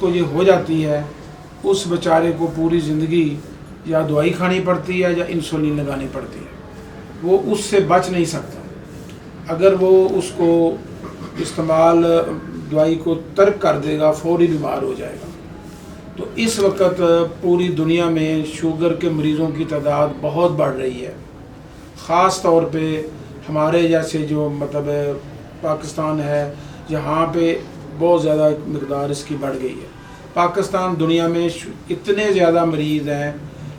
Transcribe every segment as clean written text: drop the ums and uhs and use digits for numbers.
کو یہ ہو جاتی ہے اس بیچارے کو پوری زندگی یا دوائی کھانی پڑتی ہے یا انسولین لگانی پڑتی ہے، وہ اس سے بچ نہیں سکتا۔ اگر وہ اس کو استعمال دوائی کو ترک کر دے گا فوری بیمار ہو جائے گا۔ تو اس وقت پوری دنیا میں شوگر کے مریضوں کی تعداد بہت بڑھ رہی ہے، خاص طور پہ ہمارے جیسے جو پاکستان ہے جہاں پہ بہت زیادہ مقدار اس کی بڑھ گئی ہے۔ پاکستان دنیا میں اتنے زیادہ مریض ہیں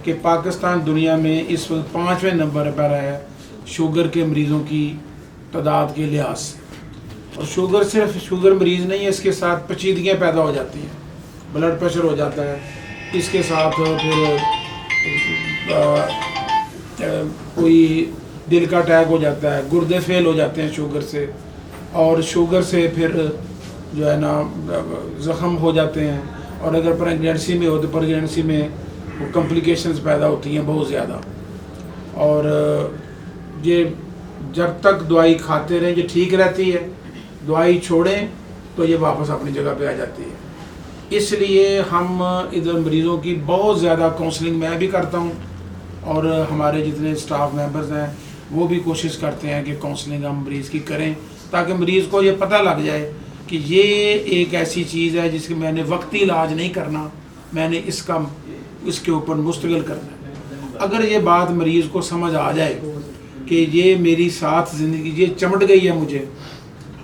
کہ پاکستان دنیا میں اس وقت 5ویں نمبر پر ہے شوگر کے مریضوں کی تعداد کے لحاظ سے۔ اور شوگر صرف شوگر مریض نہیں ہے، اس کے ساتھ پیچیدگیاں پیدا ہو جاتی ہیں، بلڈ پریشر ہو جاتا ہے، اس کے ساتھ پھر کوئی دل کا اٹیک ہو جاتا ہے، گردے فیل ہو جاتے ہیں شوگر سے، اور شوگر سے پھر جو ہے نا زخم ہو جاتے ہیں، اور اگر پریگنینسی میں ہو تو پریگنینسی میں وہ کمپلیکیشنز پیدا ہوتی ہیں بہت زیادہ۔ اور یہ جب تک دوائی کھاتے رہیں یہ ٹھیک رہتی ہے، دوائی چھوڑیں تو یہ واپس اپنی جگہ پہ آ جاتی ہے۔ اس لیے ہم ادھر مریضوں کی بہت زیادہ کونسلنگ میں بھی کرتا ہوں، اور ہمارے جتنے اسٹاف ممبرز ہیں وہ بھی کوشش کرتے ہیں کہ کونسلنگ ہم مریض کی کریں، تاکہ مریض کو یہ پتہ لگ جائے کہ یہ ایک ایسی چیز ہے جس کے میں نے وقتی علاج نہیں کرنا، میں نے اس کے اوپر مستقل کرنا ہے۔ اگر یہ بات مریض کو سمجھ آ جائے کہ یہ میری ساتھ زندگی یہ چمٹ گئی ہے مجھے،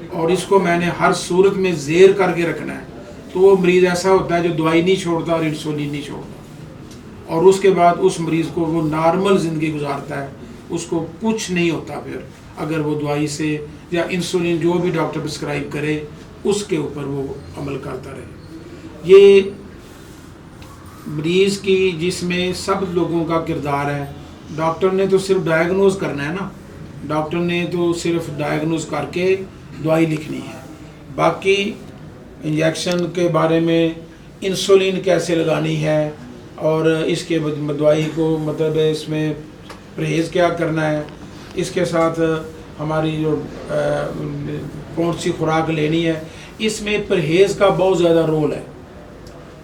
اور اس کو میں نے ہر صورت میں زیر کر کے رکھنا ہے، تو وہ مریض ایسا ہوتا ہے جو دوائی نہیں چھوڑتا اور انسولین نہیں چھوڑتا، اور اس کے بعد اس مریض کو وہ نارمل زندگی گزارتا ہے، اس کو کچھ نہیں ہوتا پھر اگر وہ دوائی سے یا انسولین جو بھی ڈاکٹر پرسکرائب کرے اس کے اوپر وہ عمل کرتا رہے۔ یہ مریض کی جس میں سب لوگوں کا کردار ہے۔ ڈاکٹر نے تو صرف ڈائیگنوز کرنا ہے نا، ڈاکٹر نے تو صرف ڈائیگنوز کر کے دوائی لکھنی ہے، باقی انجیکشن کے بارے میں انسولین کیسے لگانی ہے اور اس کے دوائی کو اس میں پرہیز کیا کرنا ہے، اس کے ساتھ ہماری جو کون سی خوراک لینی ہے، اس میں پرہیز کا بہت زیادہ رول ہے۔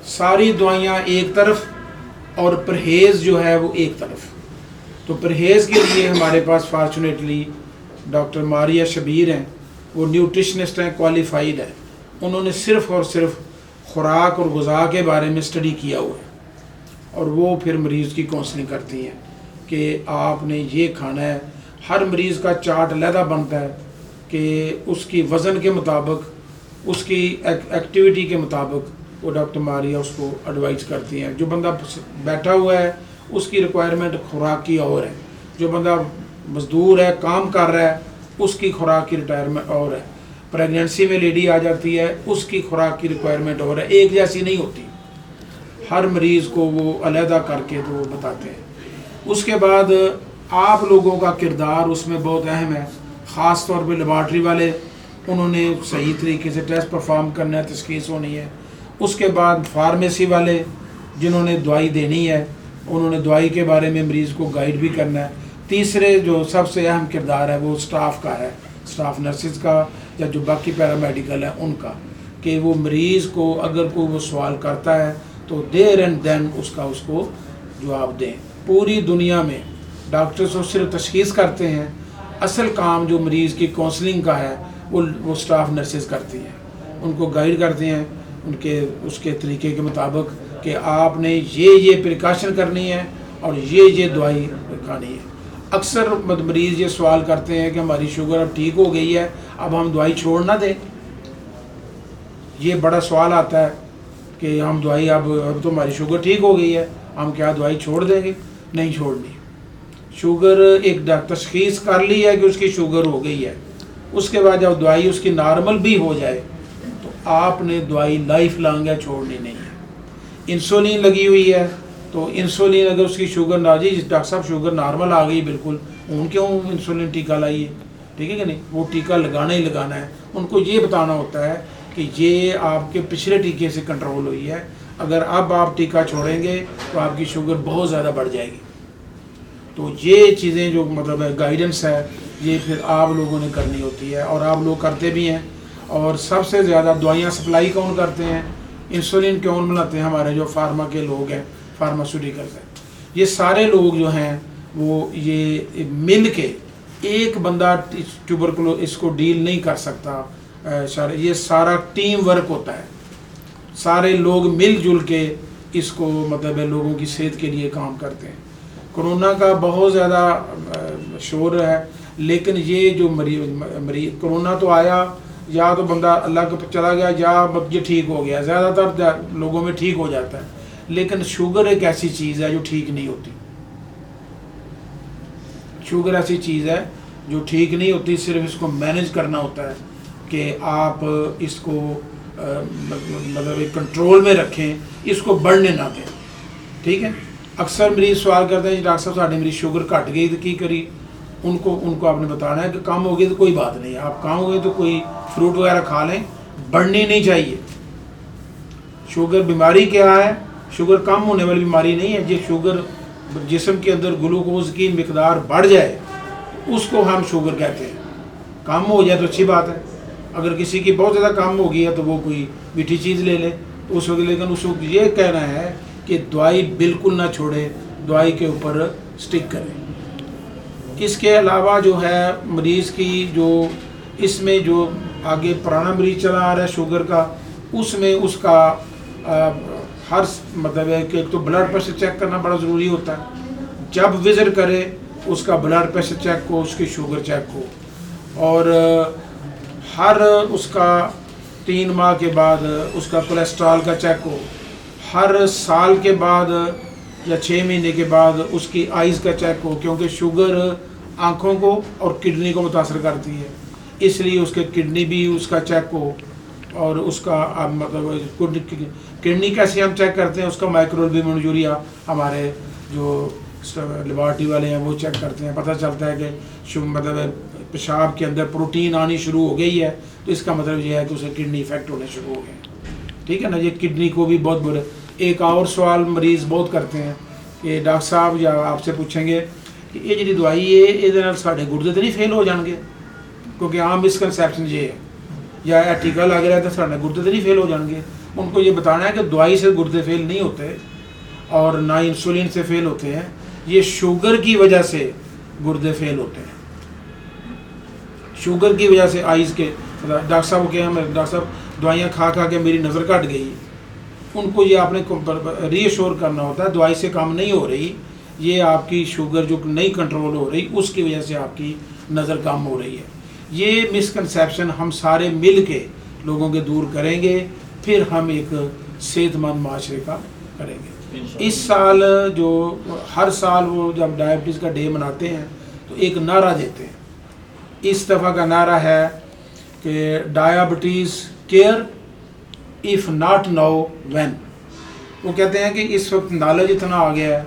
ساری دوائیاں ایک طرف اور پرہیز جو ہے وہ ایک طرف۔ تو پرہیز کے لیے ہمارے پاس فارچونیٹلی ڈاکٹر ماریہ شبیر ہیں، وہ نیوٹریشنسٹ ہیں، کوالیفائیڈ ہیں، انہوں نے صرف اور صرف خوراک اور غذا کے بارے میں اسٹڈی کیا ہوا ہے، اور وہ پھر مریض کی کونسلنگ کرتی ہیں کہ آپ نے یہ کھانا ہے۔ ہر مریض کا چارٹ علیحدہ بنتا ہے کہ اس کی وزن کے مطابق، اس کی ایکٹیویٹی کے مطابق وہ ڈاکٹر ماریہ اس کو ایڈوائز کرتی ہیں۔ جو بندہ بیٹھا ہوا ہے اس کی ریکوائرمنٹ خوراک کی اور ہے، جو بندہ مزدور ہے کام کر رہا ہے اس کی خوراک کی ریٹائرمنٹ اور ہے، پریگنینسی میں لیڈی آ جاتی ہے اس کی خوراک کی ریکوائرمنٹ اور ہے، ایک جیسی نہیں ہوتی، ہر مریض کو وہ علیحدہ کر کے تو وہ بتاتے ہیں۔ اس کے بعد آپ لوگوں کا کردار اس میں بہت اہم ہے، خاص طور پہ لیبارٹری والے، انہوں نے صحیح طریقے سے ٹیسٹ پرفارم کرنا ہے، تشخیص ہونی ہے۔ اس کے بعد فارمیسی والے جنہوں نے دوائی دینی ہے، انہوں نے دوائی کے بارے میں مریض کو گائیڈ بھی کرنا ہے۔ تیسرے جو سب سے اہم کردار ہے وہ سٹاف کا ہے، سٹاف نرسز کا یا جو باقی پیرامیڈیکل ہے ان کا، کہ وہ مریض کو اگر کوئی وہ سوال کرتا ہے تو دیر اینڈ دین اس کو جواب دیں۔ پوری دنیا میں ڈاکٹرز صرف تشخیص کرتے ہیں، اصل کام جو مریض کی کونسلنگ کا ہے وہ سٹاف نرسز کرتی ہیں، ان کو گائیڈ کرتے ہیں اس کے طریقے کے مطابق کہ آپ نے یہ پریکاشن کرنی ہے اور یہ دوائی کھانی ہے۔ اکثر مریض یہ سوال کرتے ہیں کہ ہماری شوگر اب ٹھیک ہو گئی ہے، اب ہم دوائی چھوڑ نہ دیں۔ یہ بڑا سوال آتا ہے کہ ہم دوائی اب تو ہماری شوگر ٹھیک ہو گئی ہے، ہم کیا دوائی چھوڑ دیں گے؟ نہیں چھوڑنی۔ شوگر ایک تشخیص کر لی ہے کہ اس کی شوگر ہو گئی ہے، اس کے بعد جب دوائی اس کی نارمل بھی ہو جائے تو آپ نے دوائی لائف لانگ ہے چھوڑنی نہیں ہے۔ انسولین لگی ہوئی ہے تو انسولین اگر اس کی شوگر نہ جی ڈاکٹر صاحب شوگر نارمل آ گئی بالکل، ان کیوں انسولین ٹیکہ لائیے؟ ٹھیک ہے کہ نہیں؟ وہ ٹیکہ لگانا ہی لگانا ہے۔ ان کو یہ بتانا ہوتا ہے کہ یہ آپ کے پچھلے ٹیکے سے کنٹرول ہوئی ہے، اگر اب آپ ٹیکہ چھوڑیں گے تو آپ کی شوگر بہت زیادہ بڑھ جائے گی۔ تو یہ چیزیں جو ہے گائیڈنس ہے، یہ پھر آپ لوگوں نے کرنی ہوتی ہے، اور آپ لوگ کرتے بھی ہیں۔ اور سب سے زیادہ دوائیاں سپلائی کون کرتے ہیں؟ انسولین کون بناتے ہیں؟ ہمارے جو فارما کے لوگ ہیں، فارماسیوٹیکلز ہیں، یہ سارے لوگ جو ہیں وہ یہ مل کے، ایک بندہ اس کو ڈیل نہیں کر سکتا، یہ سارا ٹیم ورک ہوتا ہے، سارے لوگ مل جل کے اس کو مطلب ہے لوگوں کی صحت کے لیے کام کرتے ہیں۔ کرونا کا بہت زیادہ شور ہے، لیکن یہ جو مریض کرونا تو آیا، یا تو بندہ اللہ کے چلا گیا یا یہ ٹھیک ہو گیا، زیادہ تر لوگوں میں ٹھیک ہو جاتا ہے، لیکن شوگر ایک ایسی چیز ہے جو ٹھیک نہیں ہوتی۔ شوگر ایسی چیز ہے جو ٹھیک نہیں ہوتی، صرف اس کو مینیج کرنا ہوتا ہے کہ آپ اس کو مطلب کنٹرول میں رکھیں، اس کو بڑھنے نہ دیں، ٹھیک ہے۔ اکثر مریض سوال کرتے ہیں جی ڈاکٹر صاحب ساڑی میری شوگر گھٹ گئی تو کی کری؟ ان کو آپ نے بتانا ہے کہ کم ہو گئی تو کوئی بات نہیں، آپ کم ہو گئے تو کوئی فروٹ وغیرہ کھا لیں، بڑھنی نہیں چاہیے۔ شوگر بیماری کیا ہے؟ شوگر کم ہونے والی بیماری نہیں ہے، یہ شوگر جسم کے اندر گلوکوز کی مقدار بڑھ جائے اس کو ہم شوگر کہتے ہیں۔ کم ہو جائے تو اچھی بات ہے، اگر کسی کی بہت زیادہ کم ہو گئی ہے تو وہ کوئی میٹھی چیز لے لے تو اس وقت، لیکن اس وقت یہ کہنا ہے کہ دوائی بالکل نہ چھوڑے، دوائی کے اوپر سٹک کریں۔ اس کے علاوہ جو ہے مریض کی جو اس میں جو آگے پرانا مریض چلا آ رہا ہے شوگر کا، اس میں اس کا ہر مطلب ہے کہ ایک تو بلڈ پریشر چیک کرنا بڑا ضروری ہوتا ہے، جب وزٹ کرے اس کا بلڈ پریشر چیک ہو، اس کی شوگر چیک ہو، اور ہر اس کا 3 ماہ کے بعد اس کا کولیسٹرول کا چیک ہو، ہر سال کے بعد یا 6 مہینے کے بعد اس کی آئز کا چیک ہو، کیونکہ شوگر آنکھوں کو اور کڈنی کو متاثر کرتی ہے، اس لیے اس کے کڈنی بھی اس کا چیک ہو، اور اس کا مطلب کڈنی کیسے ہم چیک کرتے ہیں؟ اس کا مائکروالبومن ہمارے جو لیبارٹری والے ہیں وہ چیک کرتے ہیں، پتہ چلتا ہے کہ مطلب پیشاب کے اندر پروٹین آنی شروع ہو گئی ہے، تو اس کا مطلب یہ ہے کہ اسے کڈنی افیکٹ ہونے شروع ہو گئے، ٹھیک ہے نا۔ یہ کڈنی کو بھی بہت برے۔ ایک اور سوال مریض بہت کرتے ہیں کہ ڈاکٹر صاحب یا آپ سے پوچھیں گے کہ یہ جی دوائی ہے یہ سارے گردے تو نہیں فیل ہو جان گے؟ کیونکہ عام مسکنسیپشن یہ ہے، یا ٹیکا لگ رہا ہے تو سارے گردے تو نہیں فیل ہو جان گے؟ ان کو یہ بتانا ہے کہ دوائی سے گردے فیل نہیں ہوتے اور نہ انسولین سے فیل ہوتے ہیں، یہ شوگر کی وجہ سے گردے فیل ہوتے ہیں، شوگر کی وجہ سے آئز کے۔ ڈاکٹر صاحب کیا ہیں، ڈاکٹر صاحب دوائیاں کھا کھا کے میری نظر کٹ گئی، ان کو یہ آپ نے ری ایشور کرنا ہوتا ہے دوائی سے کم نہیں ہو رہی، یہ آپ کی شوگر جو نہیں کنٹرول ہو رہی اس کی وجہ سے آپ کی نظر کم ہو رہی ہے۔ یہ مسکنسیپشن ہم سارے مل کے لوگوں کے دور کریں گے، پھر ہم ایک صحت مند معاشرے کا کریں گے۔ اس سال جو ہر سال وہ جب ڈائبٹیز کا ڈے مناتے ہیں تو ایک نعرہ دیتے ہیں، اس دفعہ کا نعرہ ہے کہ diabetes care if not now when۔ وہ کہتے ہیں کہ اس وقت نالج اتنا آ گیا ہے،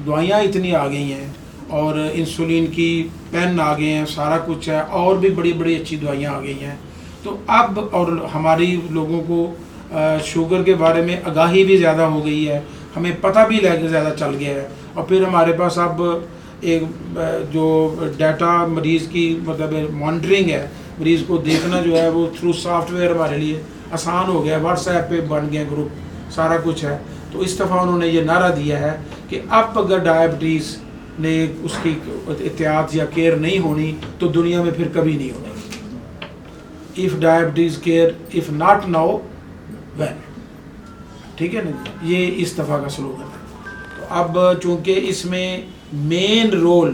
دوائیاں اتنی آ گئی ہیں، اور انسولین کی پین آ گئے ہیں، سارا کچھ ہے، اور بھی بڑی بڑی اچھی دوائیاں آ گئی ہیں، تو اب اور ہماری لوگوں کو شوگر کے بارے میں آگاہی بھی زیادہ ہو گئی ہے، ہمیں پتہ بھی زیادہ چل گیا ہے، اور پھر ہمارے پاس اب ایک جو ڈیٹا مریض کی مطلب مانیٹرنگ ہے، مریض کو دیکھنا جو ہے وہ تھرو سافٹ ویئر ہمارے لیے آسان ہو گیا، واٹس ایپ پہ بن گئے گروپ، سارا کچھ ہے۔ تو اس دفعہ انہوں نے یہ نعرہ دیا ہے کہ اب اگر ڈائبٹیز نے اس کی احتیاط یا کیئر نہیں ہونی تو دنیا میں پھر کبھی نہیں ہونی۔ if diabetes care if not now when، ٹھیک ہے نا، یہ اس دفعہ کا سلوگن ہے۔ تو اب چونکہ اس میں مین رول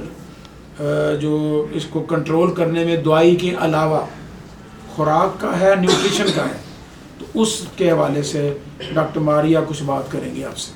جو اس کو کنٹرول کرنے میں دوائی کے علاوہ خوراک کا ہے، نیوٹریشن کا ہے، تو اس کے حوالے سے ڈاکٹر ماریا کچھ بات کریں گے آپ سے۔